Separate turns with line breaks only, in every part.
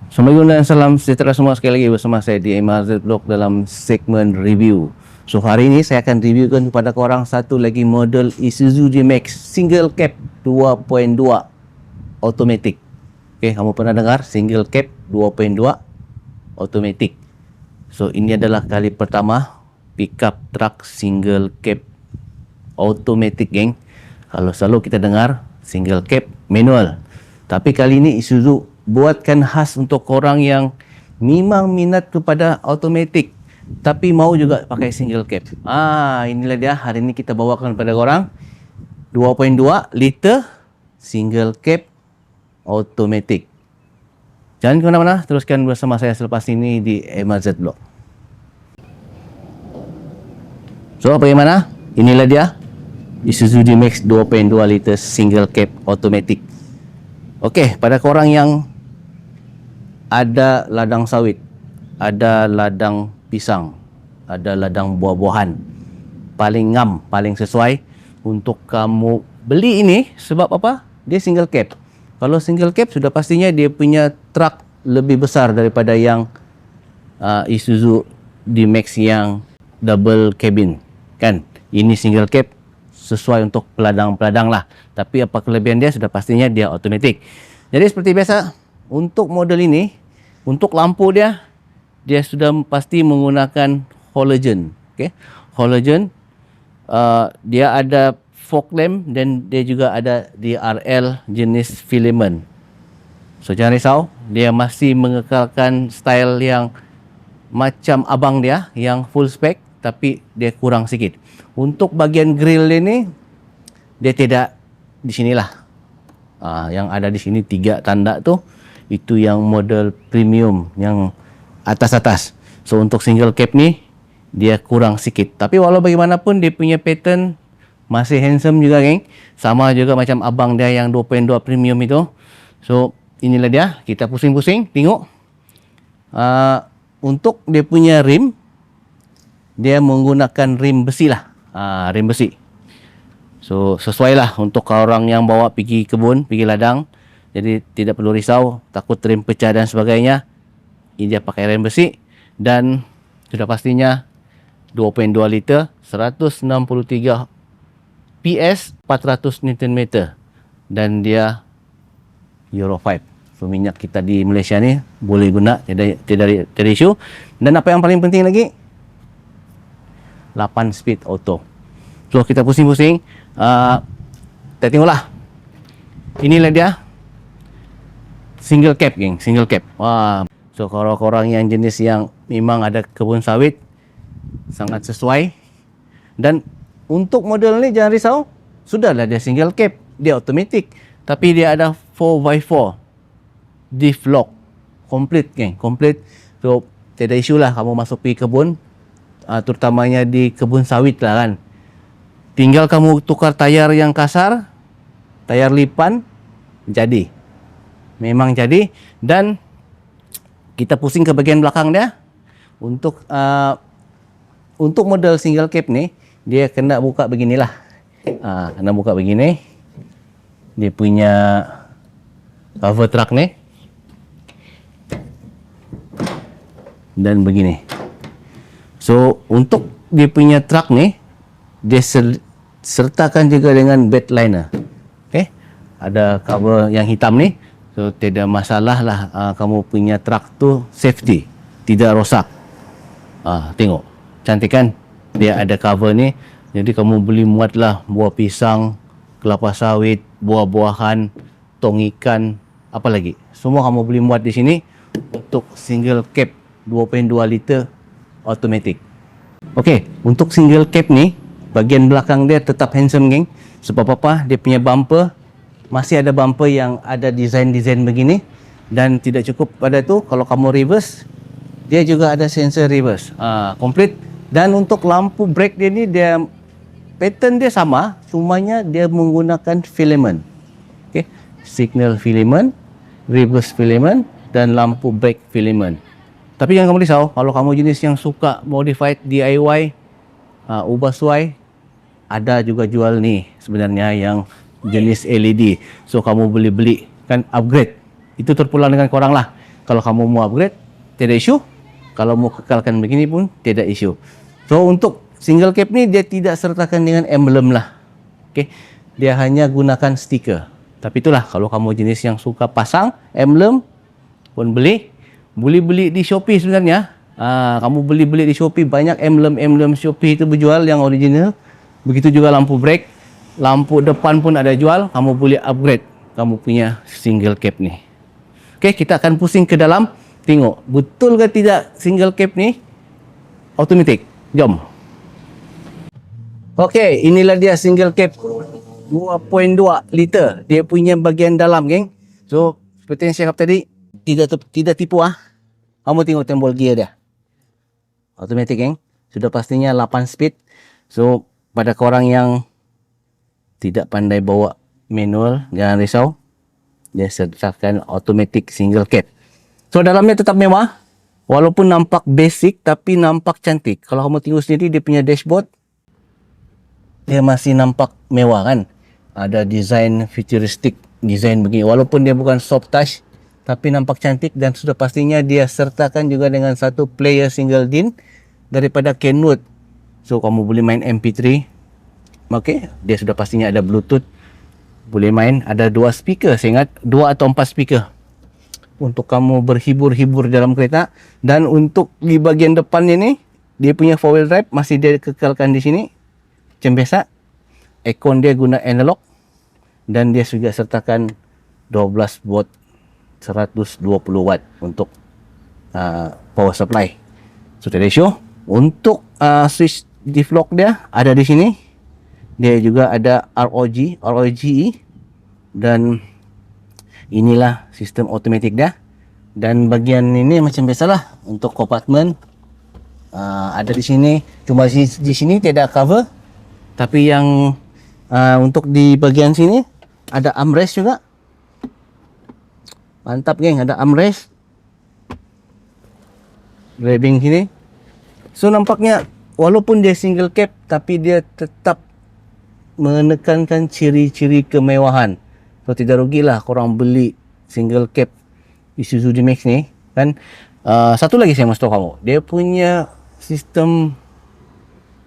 Assalamualaikum dan salam sejahtera semua, sekali lagi bersama saya di MRZ Vlog dalam segmen review. So hari ini saya akan reviewkan kepada korang satu lagi model Isuzu D-Max single cab 2.2 automatic. Okay, kamu pernah dengar single cab 2.2 automatic? So ini adalah kali pertama pickup truck single cab automatic, geng. Kalau selalu kita dengar single cab manual, tapi kali ini Isuzu buatkan khas untuk orang yang memang minat kepada automatic tapi mau juga pakai single cab. Inilah dia, hari ini kita bawakan kepada korang 2.2 liter single cab automatic. Jangan ke mana-mana, teruskan bersama saya selepas ini di MRZ Vlog. So bagaimana? Inilah dia Isuzu D-Max 2.2 liter single cab automatic. Okey, pada korang yang ada ladang sawit, ada ladang pisang, ada ladang buah-buahan, paling ngam, paling sesuai untuk kamu beli ini. Sebab apa? Dia single cab. Kalau single cab sudah pastinya dia punya truk lebih besar daripada yang Isuzu D-Max yang double cabin, kan? Ini single cab sesuai untuk peladang-peladang lah. Tapi apa kelebihan dia? Sudah pastinya dia automatic. Jadi seperti biasa, untuk model ini, untuk lampu dia sudah pasti menggunakan halogen. Okay? Halogen, dia ada fog lamp dan dia juga ada DRL jenis filament. So jangan risau, dia masih mengekalkan style yang macam abang dia, yang full spec, tapi dia kurang sikit. Untuk bagian grill ini, dia tidak di sinilah. Yang ada di sini 3 tanda tu, itu yang model premium, yang atas-atas. So untuk single cab ni dia kurang sikit, tapi walau bagaimanapun dia punya pattern masih handsome juga, geng. Sama juga macam abang dia yang 2.2 premium itu. So inilah dia, kita pusing-pusing tengok. Untuk dia punya rim, dia menggunakan rim besi lah. Rim besi. So sesuai lah untuk orang yang bawa pergi kebun, pergi ladang. Jadi tidak perlu risau takut rim pecah dan sebagainya. Ini dia pakai rim besi dan sudah pastinya 2.2 liter, 163 PS, 400 Nm dan dia Euro 5. So minyak kita di Malaysia ni boleh guna, tidak isu. Dan apa yang paling penting lagi, 8 speed auto. So kita pusing-pusing, kita tengoklah. Inilah dia single cab, geng, single cab. So kalau korang yang jenis yang memang ada kebun sawit, sangat sesuai. Dan untuk model ni jangan risau, sudahlah dia single cab, dia automatic, tapi dia ada 4x4 diff lock, complete, geng, complete. So tidak isu lah kamu masuk pergi kebun, terutamanya di kebun sawit lah, kan. Tinggal kamu tukar tayar yang kasar, tayar lipan, jadi. Memang jadi. Dan kita pusing ke bagian belakang dia. Untuk model single cab ni, dia kena buka beginilah. Kena buka begini. Dia punya cover truck ni. Dan begini. So untuk dia punya truck ni, dia sertakan juga dengan bed liner. Okay? Ada cover yang hitam ni. So tidak masalah lah, kamu punya truck tu safety, tidak rosak. Tengok, cantik kan? Dia ada cover ni. Jadi kamu boleh muatlah buah pisang, kelapa sawit, buah-buahan, tong ikan, apa lagi. Semua kamu boleh muat di sini untuk single cab 2.2 liter automatic. Okey, untuk single cab ni, bagian belakang dia tetap handsome, geng. Sebab apa? Dia punya bumper masih ada bumper yang ada design-design begini. Dan tidak cukup pada tu, kalau kamu reverse, dia juga ada sensor reverse. Complete. Dan untuk lampu brake dia ni, dia pattern dia sama, cumanya dia menggunakan filament. Okay? Signal filament, reverse filament dan lampu brake filament. Tapi jangan kamu risau, kalau kamu jenis yang suka modified DIY, ubah suai, ada juga jual ni sebenarnya yang jenis LED. So kamu boleh beli, kan, upgrade. Itu terpulang dengan korang lah. Kalau kamu mau upgrade, tidak isu. Kalau mau kekalkan begini pun tidak isu. So untuk single cap ni dia tidak sertakan dengan emblem lah. Okey. Dia hanya gunakan stiker. Tapi itulah kalau kamu jenis yang suka pasang emblem pun boleh. Boleh beli di Shopee sebenarnya. Kamu beli di Shopee, banyak emblem Shopee itu berjual yang original. Begitu juga lampu brake, lampu depan pun ada jual. Kamu boleh upgrade kamu punya single cap ni. Okey, kita akan pusing ke dalam. Tengok, betul ke tidak single cap ni automatic? Jom. Okey, inilah dia single cap 2.2 liter. Dia punya bahagian dalam, geng. So, seperti yang saya cakap tadi, tidak tipu Kamu tengok tombol gear dia. Automatic, geng. Sudah pastinya 8 speed. So, pada korang yang tidak pandai bawa manual, jangan risau. Dia sertakan automatic single cap. So dalamnya tetap mewah. Walaupun nampak basic tapi nampak cantik. Kalau kamu tengok sendiri dia punya dashboard, dia masih nampak mewah kan. Ada design futuristic, design begini. Walaupun dia bukan soft touch tapi nampak cantik, dan sudah pastinya dia sertakan juga dengan satu player single DIN daripada Kenwood. So kamu boleh main MP3. Okey, dia sudah pastinya ada Bluetooth. Boleh main, ada 2 speaker. Saya ingat 2 atau 4 speaker untuk kamu berhibur-hibur dalam kereta. Dan untuk di bahagian depannya ni, dia punya 4-wheel drive masih dia kekalkan di sini macam biasa. Aircon dia guna analog, dan dia juga sertakan 12 volt 120 watt untuk power supply. So tadi show untuk switch diff lock dia ada di sini. Dia juga ada ROGE, dan inilah sistem automatic dia. Dan bagian ini macam biasalah untuk compartment ada di sini. Cuma di sini tidak cover, tapi yang untuk di bagian sini ada armrest juga. Mantap, geng, ada armrest. Grabbing sini. So nampaknya walaupun dia single cap tapi dia tetap menekankan ciri-ciri kemewahan. So tidak rugilah korang beli single cap Isuzu D-Max ni kan. Satu lagi saya mesti tahu kamu, dia punya sistem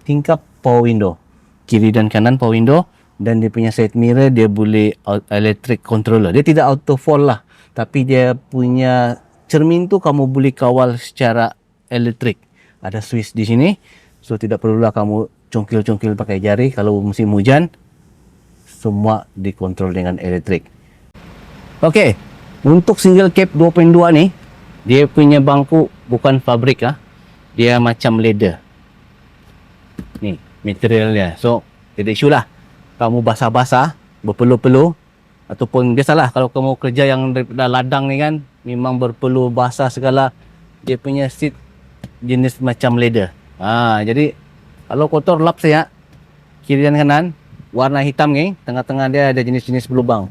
tingkap power window, kiri dan kanan power window. Dan dia punya side mirror dia boleh electric controller. Dia tidak auto fall lah, tapi dia punya cermin tu kamu boleh kawal secara elektrik. Ada switch di sini, so tidak perlulah kamu congkil-congkil pakai jari. Kalau musim hujan, semua dikontrol dengan elektrik. Okey, untuk single cap 2.2 ni, dia punya bangku bukan fabrik dia macam leather. Ni materialnya. So tidak isu lah kamu basah-basah, berpeluh-peluh, ataupun biasalah kalau kamu kerja yang daripada ladang ni kan, memang berpeluh basah segala. Dia punya seat jenis macam leather. Jadi kalau kotor lap saya kiri dan kanan, warna hitam ni, tengah-tengah dia ada jenis-jenis berlubang.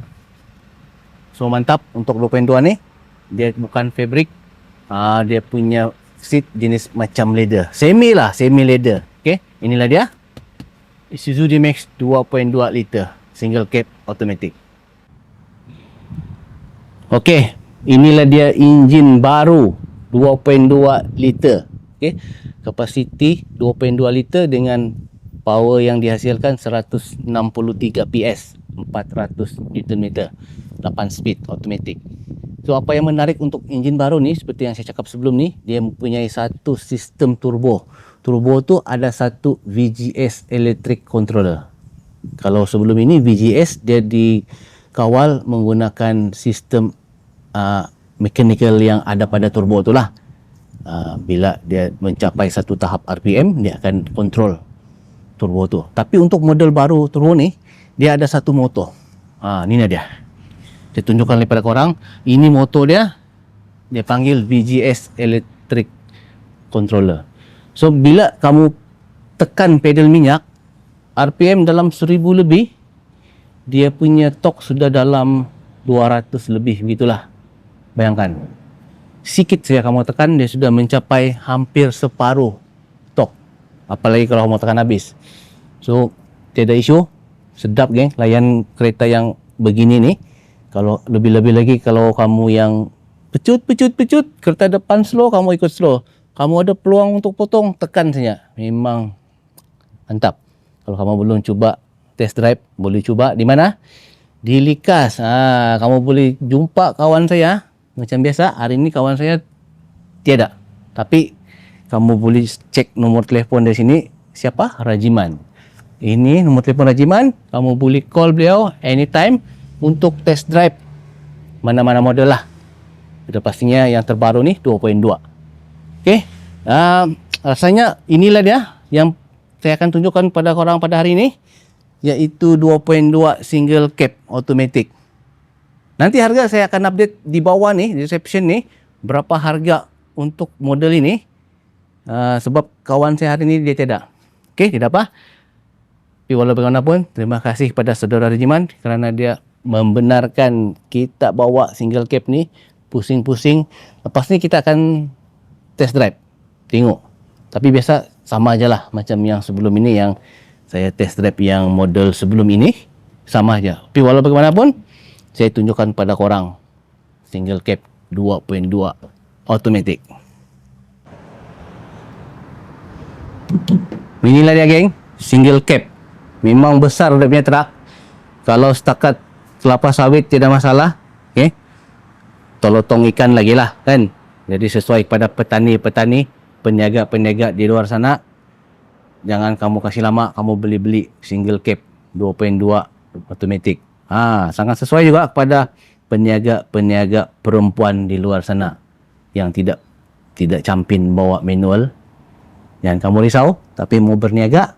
So mantap untuk 2.2 ni. Dia bukan fabric. Dia punya seat jenis macam leather. Semi leather. Okey, inilah dia Isuzu D-Max 2.2 liter single cap automatic. Okey, inilah dia enjin baru 2.2 liter. Okey, kapasiti 2.2 liter dengan power yang dihasilkan 163 PS, 400 Nm, 8 speed automatic. So apa yang menarik untuk enjin baru ni, seperti yang saya cakap sebelum ni, dia mempunyai satu sistem turbo. Turbo tu ada satu VGS electric controller. Kalau sebelum ini VGS dia dikawal menggunakan sistem mechanical yang ada pada turbo tu lah. Bila dia mencapai satu tahap RPM, dia akan kontrol turbo tu. Tapi untuk model baru turbo ni, dia ada satu motor. Ni dia. Saya tunjukkan kepada korang. Ini motor dia. Dia panggil VGS electric controller. So bila kamu tekan pedal minyak, RPM dalam 1000 lebih, dia punya torque sudah dalam 200 lebih, begitulah. Bayangkan, sikit saja kamu tekan, dia sudah mencapai hampir separuh torque. Apalagi kalau kamu tekan habis. So tiada isu. Sedap, geng, layan kereta yang begini ni. Kalau lebih-lebih lagi kalau kamu yang pecut. Kereta depan slow, kamu ikut slow. Kamu ada peluang untuk potong, tekan saja. Memang mantap. Kalau kamu belum cuba test drive, boleh cuba di mana? Di Likas. Kamu boleh jumpa kawan saya. Macam biasa, hari ini kawan saya tiada. Tapi kamu boleh cek nomor telefon dari sini. Siapa? Rajiman. Ini nomor telefon Rajiman. Kamu boleh call beliau anytime untuk test drive mana-mana model lah. Sudah pastinya yang terbaru ni 2.2. Okey. Rasanya inilah dia yang saya akan tunjukkan pada korang pada hari ini, iaitu 2.2 single cab automatic. Nanti harga saya akan update di bawah ni, di description ni, berapa harga untuk model ini. Sebab kawan saya hari ini dia tiada. Okey, tidak apa. Tapi walau bagaimanapun, terima kasih kepada saudara Rajiman kerana dia membenarkan kita bawa single cab ni pusing-pusing. Lepas ni kita akan test drive, tengok. Tapi biasa sama aja lah macam yang sebelum ini, yang saya test drive yang model sebelum ini, sama aja. Tapi walau bagaimanapun, saya tunjukkan pada korang single cab 2.2 automatic. Inilah dia geng, single cab. Memang besar dia punya truk. Kalau setakat kelapa sawit tidak masalah, okay? Tolotong ikan lagi lah kan. Jadi sesuai pada petani-petani, peniaga-peniaga di luar sana, jangan kamu kasih lama kamu beli single cab 2.2 automatic. Sangat sesuai juga kepada peniaga-peniaga perempuan di luar sana yang tidak campin bawa manual. Jangan kamu risau, tapi mau berniaga,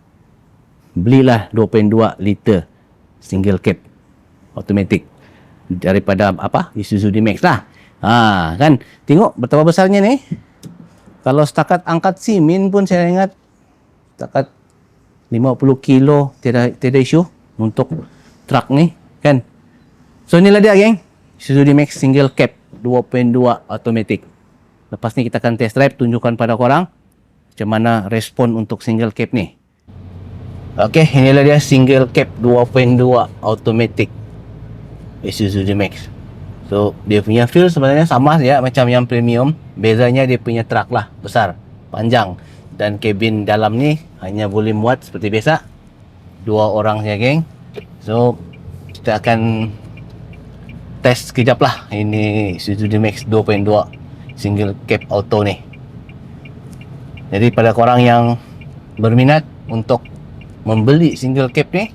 belilah 2.2 liter single cab automatic daripada Isuzu D-Max lah. Kan tengok betapa besarnya ni. Kalau setakat angkat simin pun saya ingat setakat 50 kilo tiada isu untuk truk ni kan. So inilah dia geng, Isuzu D-Max single cab 2.2 automatic. Lepas ni kita akan test drive, tunjukkan pada korang macam mana respon untuk single cab ni. Okey, inilah dia single cab 2.2 automatic Isuzu D-Max. So dia punya feel sebenarnya sama saja macam yang premium. Bezanya dia punya truk lah, besar, panjang, dan kabin dalam ni hanya boleh muat seperti biasa 2 orang saja geng. So kita akan test sekejap lah ini Isuzu D-Max 2.2 single cab auto ni. Jadi pada korang yang berminat untuk membeli single cab ni,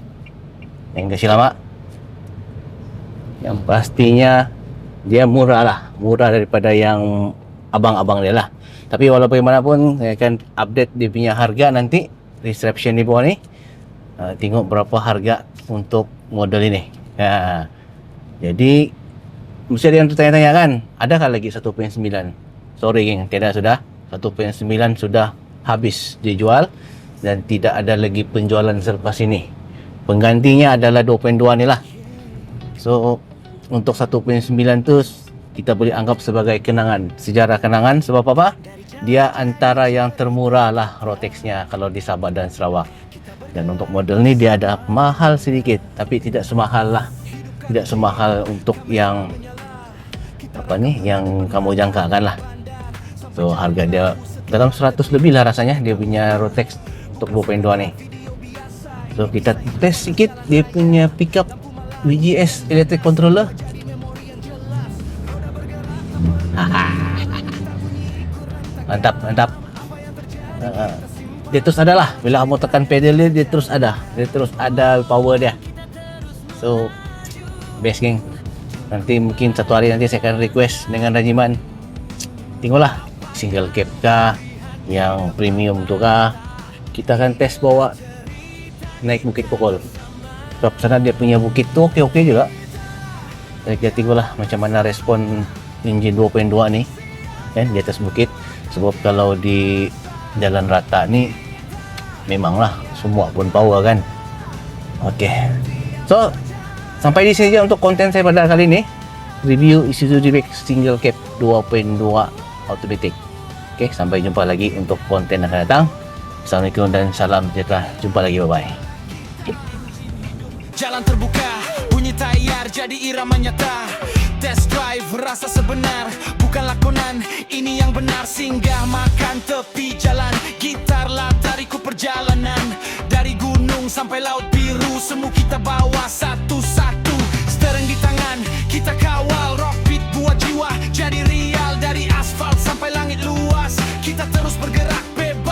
jangan kasih lama. Yang pastinya dia murah lah, murah daripada yang abang-abang dia lah. Tapi walau bagaimanapun, saya akan update dia punya harga nanti, description di bawah ni. Tengok berapa harga untuk model ini. Jadi mesti ada yang bertanya-tanya kan, adakah lagi 1.9? Sorry geng, tidak, sudah 1.9 sudah habis dijual dan tidak ada lagi penjualan selepas ini. Penggantinya adalah 2.2 ni lah. So untuk 1.9 tu kita boleh anggap sebagai kenangan, sejarah kenangan. Sebab apa? Dia antara yang termurah lah Rotex-nya kalau di Sabah dan Sarawak. Dan untuk model ni dia ada mahal sedikit, tapi tidak semahal lah, tidak semahal untuk yang yang kamu jangkakan lah. So harga dia dalam 100 lebih lah rasanya dia punya Rotex untuk 2.2 ni. So kita test sikit dia punya pickup VGS electric controller. Mantap. Dia terus ada lah, bila kamu tekan pedal dia terus ada power dia. So best geng. Nanti mungkin satu hari nanti saya akan request dengan Rajiman, tengoklah single cab kah, yang premium tu kah. Kita akan test bawa naik Bukit Kokol. Sebab sana dia punya bukit tu okey juga. Kita tengoklah macam mana respon engine 2.2 ni kan di atas bukit. Sebab kalau di jalan rata ni memanglah semua pun power kan. Okey. So sampai di sini saja untuk konten saya pada kali ini. Review Isuzu D-Max single cab 2.2 automatic. Okey, sampai jumpa lagi untuk konten yang akan datang. Assalamualaikum dan salam sejahtera. Jumpa lagi, bye-bye.
Jalan terbuka, bunyi tayar jadi irama nyata. Test drive rasa sebenar, bukan benar singgah makan tepi jalan. Gitar latariku perjalanan, dari gunung sampai laut biru, semua kita bawa satu-satu. Stereng di tangan, kita kawal rock beat buat jiwa jadi real. Dari asfalt sampai langit luas, kita terus bergerak bebas.